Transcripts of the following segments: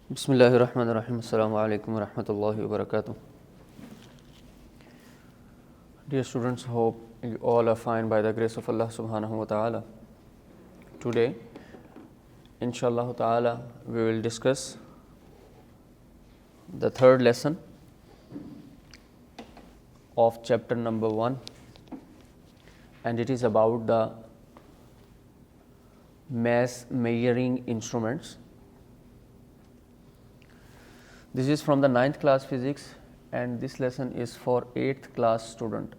بسم اللہ الرحمن الرحیم. السلام علیکم ورحمۃ اللہ وبرکاتہ. Dear students, hope you all are fine by the grace of Allah subhanahu wa ta'ala. Today, inshallah ta'ala, we will discuss the third lesson of chapter number 1, and it is about the mass measuring instruments. This is from the 9th class physics, and this lesson is for 8th class student.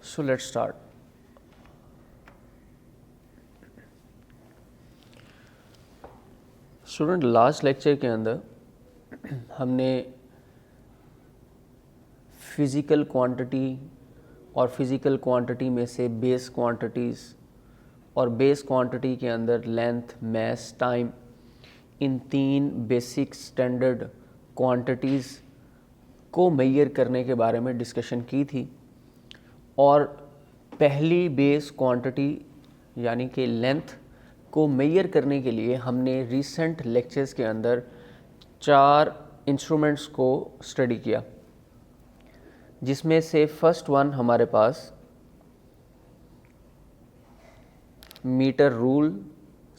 So let's start. Student, last lecture کے اندر ہم نے physical quantity اور physical quantity میں سے بیس quantities اور بیس quantity کے اندر length, mass, time, ان 3 basic standard quantities کو mayor کرنے کے بارے میں ڈسکشن کی تھی. اور پہلی بیس کوانٹٹی یعنی کہ لینتھ کو میئر کرنے کے لیے ہم نے ریسنٹ لیکچرز کے اندر 4 انسٹرومنٹس کو اسٹڈی کیا، جس میں سے فرسٹ ون ہمارے پاس meter rule,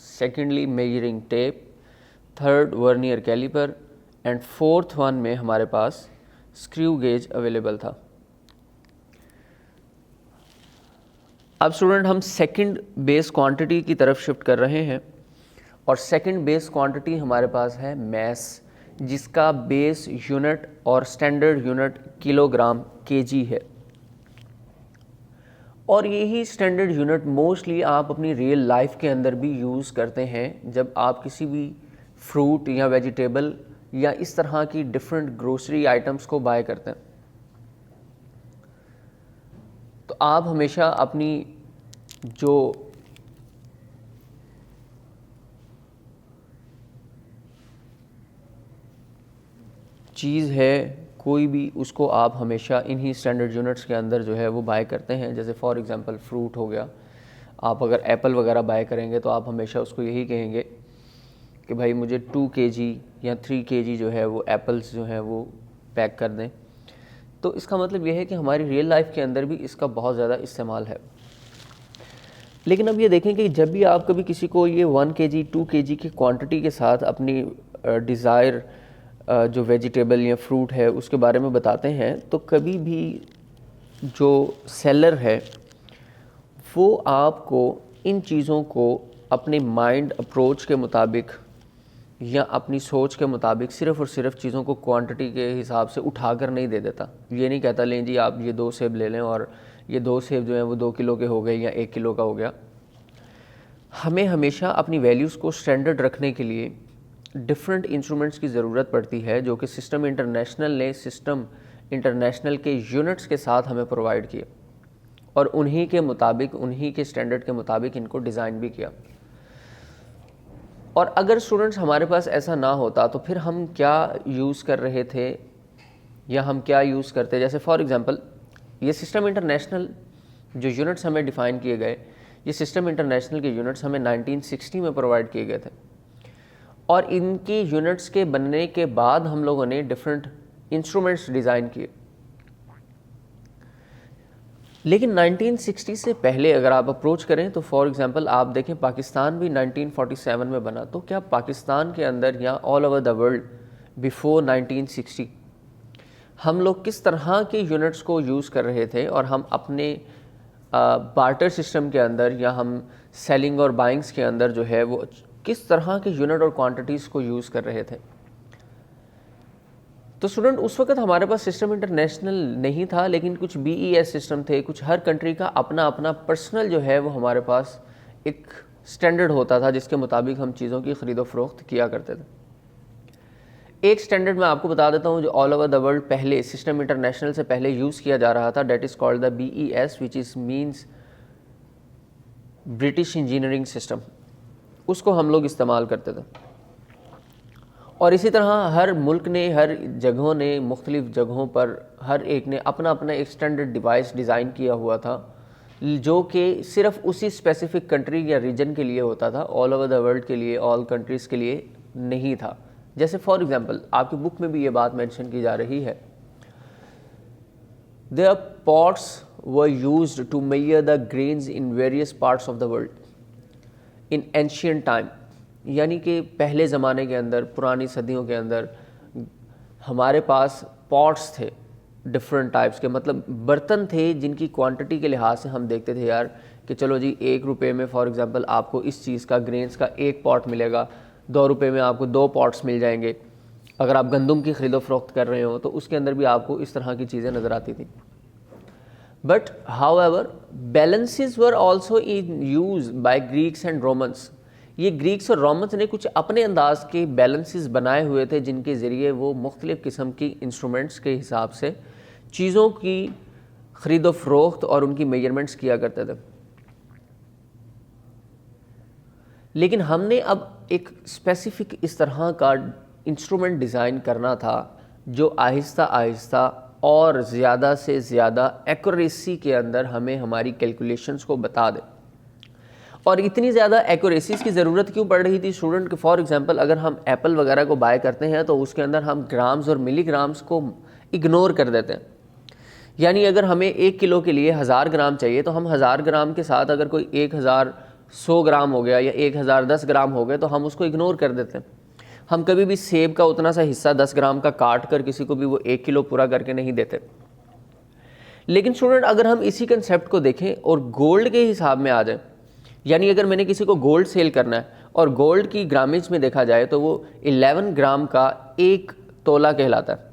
secondly measuring tape, third vernier caliper, and fourth one میں ہمارے پاس اسکریو گیج اویلیبل تھا. اب اسٹوڈنٹ ہم سیکنڈ بیس کوانٹٹی کی طرف شفٹ کر رہے ہیں، اور سیکنڈ بیس کوانٹٹی ہمارے پاس ہے میس، جس کا بیس یونٹ اور اسٹینڈرڈ یونٹ کلو گرام کے جی ہے. اور یہی اسٹینڈرڈ یونٹ موسٹلی آپ اپنی ریئل لائف کے اندر بھی یوز کرتے ہیں جب آپ کسی بھی فروٹ یا ویجیٹیبل یا اس طرح کی ڈفرینٹ گروسری آئٹمس کو بائی کرتے ہیں. تو آپ ہمیشہ اپنی جو چیز ہے کوئی بھی، اس کو آپ ہمیشہ انہی اسٹینڈرڈ یونٹس کے اندر جو ہے وہ بائی کرتے ہیں. جیسے فار ایگزامپل فروٹ ہو گیا، آپ اگر ایپل وغیرہ بائی کریں گے تو آپ ہمیشہ اس کو یہی کہیں گے کہ بھائی مجھے 2 kg یا 3 kg جو ہے وہ ایپلس جو ہیں وہ پیک کر دیں. تو اس کا مطلب یہ ہے کہ ہماری ریئل لائف کے اندر بھی اس کا بہت زیادہ استعمال ہے. لیکن اب یہ دیکھیں کہ جب بھی آپ کبھی کسی کو یہ 1 kg 2 kg کی کوانٹٹی کے ساتھ اپنی ڈیزائر جو ویجیٹیبل یا فروٹ ہے اس کے بارے میں بتاتے ہیں، تو کبھی بھی جو سیلر ہے وہ آپ کو ان چیزوں کو اپنے مائنڈ اپروچ کے مطابق یا اپنی سوچ کے مطابق صرف اور صرف چیزوں کو کوانٹٹی کے حساب سے اٹھا کر نہیں دے دیتا. یہ نہیں کہتا لیں جی آپ یہ 2 سیب لے لیں اور یہ 2 سیب جو ہیں وہ 2 کلو کے ہو گئے یا 1 کلو کا ہو گیا. ہمیں ہمیشہ اپنی ویلیوز کو اسٹینڈرڈ رکھنے کے لیے ڈفرینٹ انسٹرومنٹس کی ضرورت پڑتی ہے، جو کہ سسٹم انٹرنیشنل نے سسٹم انٹرنیشنل کے یونٹس کے ساتھ ہمیں پرووائڈ کیے، اور انہی کے مطابق انہی کے اسٹینڈرڈ کے مطابق ان کو ڈیزائن بھی کیا. اور اگر اسٹوڈنٹس ہمارے پاس ایسا نہ ہوتا تو پھر ہم کیا یوز کر رہے تھے یا ہم کیا یوز کرتے. جیسے فار ایگزامپل یہ سسٹم انٹرنیشنل جو یونٹس ہمیں ڈیفائن کیے گئے، یہ سسٹم انٹرنیشنل کے یونٹس ہمیں 1960 میں پرووائڈ کیے گئے تھے، اور ان کی یونٹس کے بننے کے بعد ہم لوگوں نے ڈفرینٹ انسٹرومنٹس ڈیزائن کیے. لیکن 1960 سے پہلے اگر آپ اپروچ کریں تو فار ایگزامپل آپ دیکھیں پاکستان بھی 1947 میں بنا، تو کیا پاکستان کے اندر یا آل اوور دا ورلڈ بیفور 1960 ہم لوگ کس طرح کے یونٹس کو یوز کر رہے تھے، اور ہم اپنے بارٹر سسٹم کے اندر یا ہم سیلنگ اور بائنگس کے اندر جو ہے وہ کس طرح کے یونٹ اور کوانٹٹیز کو یوز کر رہے تھے. تو اسٹوڈنٹ اس وقت ہمارے پاس سسٹم انٹرنیشنل نہیں تھا، لیکن کچھ BES سسٹم تھے، کچھ ہر کنٹری کا اپنا اپنا پرسنل جو ہے وہ ہمارے پاس ایک سٹینڈرڈ ہوتا تھا جس کے مطابق ہم چیزوں کی خرید و فروخت کیا کرتے تھے. ایک سٹینڈرڈ میں آپ کو بتا دیتا ہوں جو آل اوور دا ورلڈ پہلے سسٹم انٹرنیشنل سے پہلے یوز کیا جا رہا تھا، that is called the BES which is means British engineering system. اس کو ہم لوگ استعمال کرتے تھے. اور اسی طرح ہر ملک نے، ہر جگہوں نے، مختلف جگہوں پر ہر ایک نے اپنا اپنا ایک اسٹینڈرڈ ڈیوائس ڈیزائن کیا ہوا تھا جو کہ صرف اسی اسپیسیفک کنٹری یا ریجن کے لیے ہوتا تھا, آل اوور دا ورلڈ کے لیے, آل کنٹریز کے لیے نہیں تھا. جیسے فار ایگزامپل آپ کی بک میں بھی یہ بات مینشن کی جا رہی ہے, their pots were used to measure the grains in various parts of the world in ancient time. یعنی کہ پہلے زمانے کے اندر, پرانی صدیوں کے اندر ہمارے پاس پاٹس تھے ڈفرینٹ ٹائپس کے, مطلب برتن تھے جن کی کوانٹٹی کے لحاظ سے ہم دیکھتے تھے یار کہ چلو جی 1 روپے میں فار ایگزامپل آپ کو اس چیز کا گرینز کا 1 پاٹ ملے گا, 2 روپے میں آپ کو 2 پاٹس مل جائیں گے. اگر آپ گندم کی خرید و فروخت کر رہے ہو تو اس کے اندر بھی آپ کو اس طرح کی چیزیں نظر آتی تھیں. But however, balances were also in use by Greeks and Romans. یہ گریکس اور رومنس نے کچھ اپنے انداز کے بیلنسز بنائے ہوئے تھے جن کے ذریعے وہ مختلف قسم کی انسٹرومنٹس کے حساب سے چیزوں کی خرید و فروخت اور ان کی میجرمنٹس کیا کرتے تھے. لیکن ہم نے اب ایک اسپیسیفک اس طرح کا انسٹرومنٹ ڈیزائن کرنا تھا جو آہستہ آہستہ اور زیادہ سے زیادہ ایکوریسی کے اندر ہمیں ہماری کیلکولیشنز کو بتا دے. اور اتنی زیادہ ایکوریسیز کی ضرورت کیوں پڑ رہی تھی اسٹوڈنٹ کہ فار ایگزامپل اگر ہم ایپل وغیرہ کو بائی کرتے ہیں تو اس کے اندر ہم گرامز اور ملی گرامز کو اگنور کر دیتے ہیں. یعنی اگر ہمیں 1 کلو کے لیے 1000 گرام چاہیے تو ہم 1000 گرام کے ساتھ اگر کوئی 1100 گرام ہو گیا یا 1010 گرام ہو گئے تو ہم اس کو اگنور کر دیتے ہیں. ہم کبھی بھی سیب کا اتنا سا حصہ 10 گرام کا کاٹ کر کسی کو بھی وہ 1 کلو پورا کر کے نہیں دیتے. لیکن اسٹوڈنٹ اگر ہم اسی کنسیپٹ کو دیکھیں اور گولڈ کے حساب میں آ جائیں, یعنی اگر میں نے کسی کو گولڈ سیل کرنا ہے اور گولڈ کی گرامیج میں دیکھا جائے تو وہ 11 گرام کا 1 تولہ کہلاتا ہے.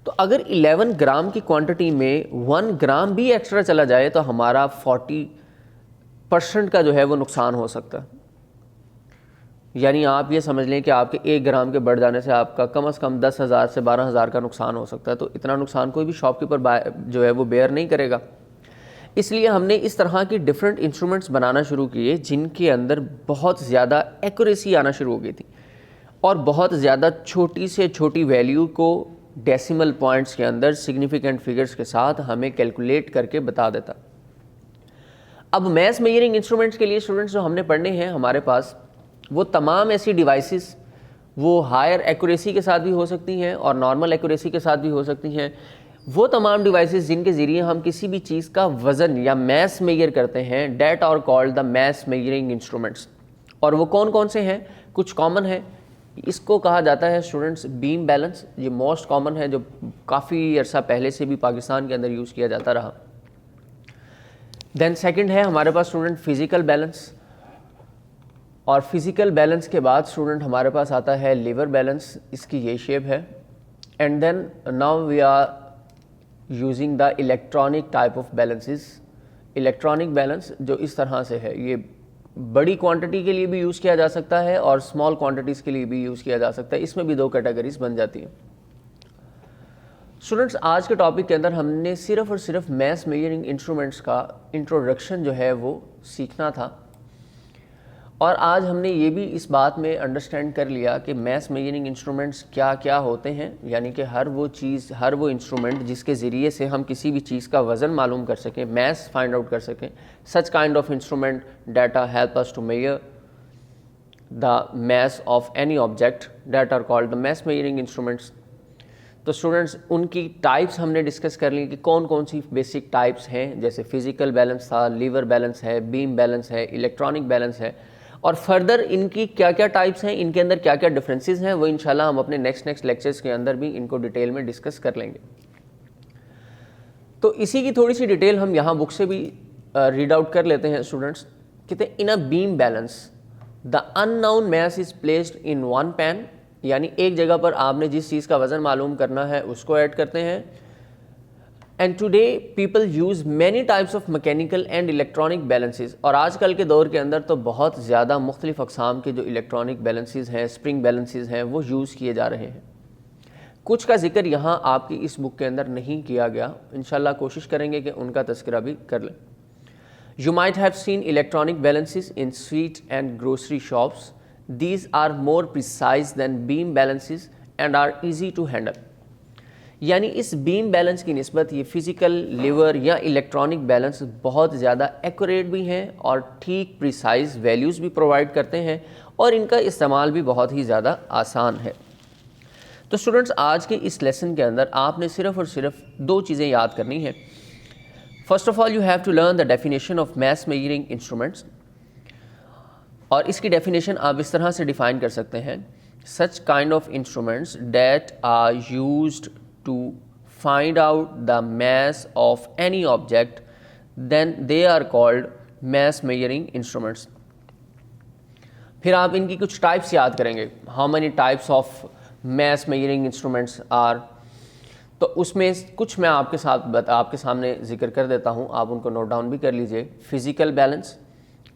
تو اگر 11 گرام کی کوانٹٹی میں 1 گرام بھی ایکسٹرا چلا جائے تو ہمارا 40% کا جو ہے وہ نقصان ہو سکتا ہے. یعنی آپ یہ سمجھ لیں کہ آپ کے 1 گرام کے بڑھ جانے سے آپ کا کم از کم 10,000 سے 12,000 کا نقصان ہو سکتا ہے. تو اتنا نقصان کوئی بھی شاپ کیپر جو ہے وہ بیئر نہیں کرے گا. اس لیے ہم نے اس طرح کی ڈفرینٹ انسٹرومنٹس بنانا شروع کیے جن کے اندر بہت زیادہ ایکوریسی آنا شروع ہو گئی تھی اور بہت زیادہ چھوٹی سے چھوٹی ویلیو کو ڈیسیمل پوائنٹس کے اندر سگنیفیکنٹ فگرز کے ساتھ ہمیں کیلکولیٹ کر کے بتا دیتا. اب میس میجرنگ انسٹرومنٹس کے لیے اسٹوڈنٹس جو ہم نے پڑھنے ہیں ہمارے پاس وہ تمام ایسی ڈیوائسز وہ ہائر ایکوریسی کے ساتھ بھی ہو سکتی ہیں اور نارمل ایکوریسی کے ساتھ بھی ہو سکتی ہیں. وہ تمام ڈیوائسز جن کے ذریعے ہم کسی بھی چیز کا وزن یا میس میجر کرتے ہیں that are called the mass measuring instruments. اور وہ کون کون سے ہیں؟ کچھ کامن ہے. اس کو کہا جاتا ہے اسٹوڈنٹس بیم بیلنس, یہ موسٹ کامن ہے جو کافی عرصہ پہلے سے بھی پاکستان کے اندر یوز کیا جاتا رہا. دین سیکنڈ ہے ہمارے پاس اسٹوڈنٹ فزیکل بیلنس, اور فزیکل بیلنس کے بعد اسٹوڈنٹ ہمارے پاس آتا ہے لیور بیلنس, اس کی یہ شیپ ہے. And then now we are using the electronic type of balances. Electronic balance جو اس طرح سے ہے, یہ بڑی کوانٹٹی کے لیے بھی یوز کیا جا سکتا ہے اور اسمال کوانٹٹیز کے لیے بھی یوز کیا جا سکتا ہے. اس میں بھی 2 کیٹیگریز بن جاتی ہیں. اسٹوڈنٹس آج کے ٹاپک کے اندر ہم نے صرف اور صرف میس میجرنگ انسٹرومنٹس کا انٹروڈکشن جو ہے وہ سیکھنا تھا, اور آج ہم نے یہ بھی اس بات میں انڈرسٹینڈ کر لیا کہ میس میجرنگ انسٹرومنٹس کیا کیا ہوتے ہیں. یعنی کہ ہر وہ چیز, ہر وہ انسٹرومنٹ جس کے ذریعے سے ہم کسی بھی چیز کا وزن معلوم کر سکیں, میس فائنڈ آؤٹ کر سکیں. Such kind of instrument that help us to measure the mass of any object that are called the mass measuring instruments. تو اسٹوڈنٹس ان کی ٹائپس ہم نے ڈسکس کر لی کہ کون کون سی بیسک ٹائپس ہیں, جیسے فزیکل بیلنس تھا, لیور بیلنس ہے, بیم بیلنس ہے, الیکٹرانک بیلنس ہے, اور فردر ان کی کیا کیا ٹائپس ہیں, ان کے اندر کیا کیا ڈفرینسز ہیں, وہ انشاءاللہ ہم اپنے نیکسٹ لیکچرز کے اندر بھی ان کو ڈیٹیل میں ڈسکس کر لیں گے. تو اسی کی تھوڑی سی ڈیٹیل ہم یہاں بک سے بھی ریڈ آؤٹ کر لیتے ہیں. اسٹوڈنٹس کہتے ہیں in a beam balance the unknown mass is placed in one pan, یعنی ایک جگہ پر آپ نے جس چیز کا وزن معلوم کرنا ہے اس کو ایڈ کرتے ہیں. And today people use many types of mechanical and electronic balances, اور آج کل کے دور کے اندر تو بہت زیادہ مختلف اقسام کے جو الیکٹرانک بیلنسز ہیں, اسپرنگ بیلنسز ہیں, وہ یوز کیے جا رہے ہیں. کچھ کا ذکر یہاں آپ کی اس بک کے اندر نہیں کیا گیا, انشاءاللہ کوشش کریں گے کہ ان کا تذکرہ بھی کر لیں. You might have seen electronic balances in sweet and grocery shops. These are more precise than beam balances and are easy to handle. یعنی اس بیم بیلنس کی نسبت یہ فزیکل لیور یا الیکٹرانک بیلنس بہت زیادہ ایکوریٹ بھی ہیں اور ٹھیک پریسائز ویلیوز بھی پرووائڈ کرتے ہیں اور ان کا استعمال بھی بہت ہی زیادہ آسان ہے. تو اسٹوڈنٹس آج کے اس لیسن کے اندر آپ نے صرف اور صرف 2 چیزیں یاد کرنی ہیں. First of all you have to learn the definition of mass measuring instruments, اور اس کی ڈیفینیشن آپ اس طرح سے ڈیفائن کر سکتے ہیں, such kind of instruments that are used to find out the mass of any object, then they are called mass measuring instruments. پھر آپ ان کی کچھ ٹائپس یاد کریں گے, how many types of mass measuring instruments are. تو اس میں کچھ میں آپ کے سامنے ذکر کر دیتا ہوں, آپ ان کو نوٹ ڈاؤن بھی کر لیجئے. Physical balance,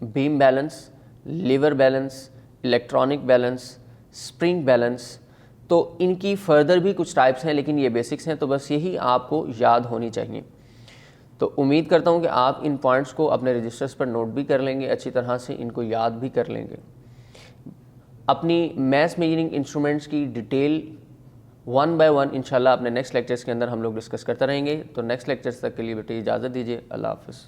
beam balance, lever balance, electronic balance, spring balance. تو ان کی فردر بھی کچھ ٹائپس ہیں لیکن یہ بیسکس ہیں, تو بس یہی آپ کو یاد ہونی چاہیے. تو امید کرتا ہوں کہ آپ ان پوائنٹس کو اپنے رجسٹرز پر نوٹ بھی کر لیں گے, اچھی طرح سے ان کو یاد بھی کر لیں گے. اپنی میس میجرنگ انسٹرومنٹس کی ڈیٹیل 1 by 1 انشاءاللہ اپنے نیکسٹ لیکچرز کے اندر ہم لوگ ڈسکس کرتے رہیں گے. تو نیکسٹ لیکچرز تک کے لیے بیٹے اجازت دیجیے. اللہ حافظ.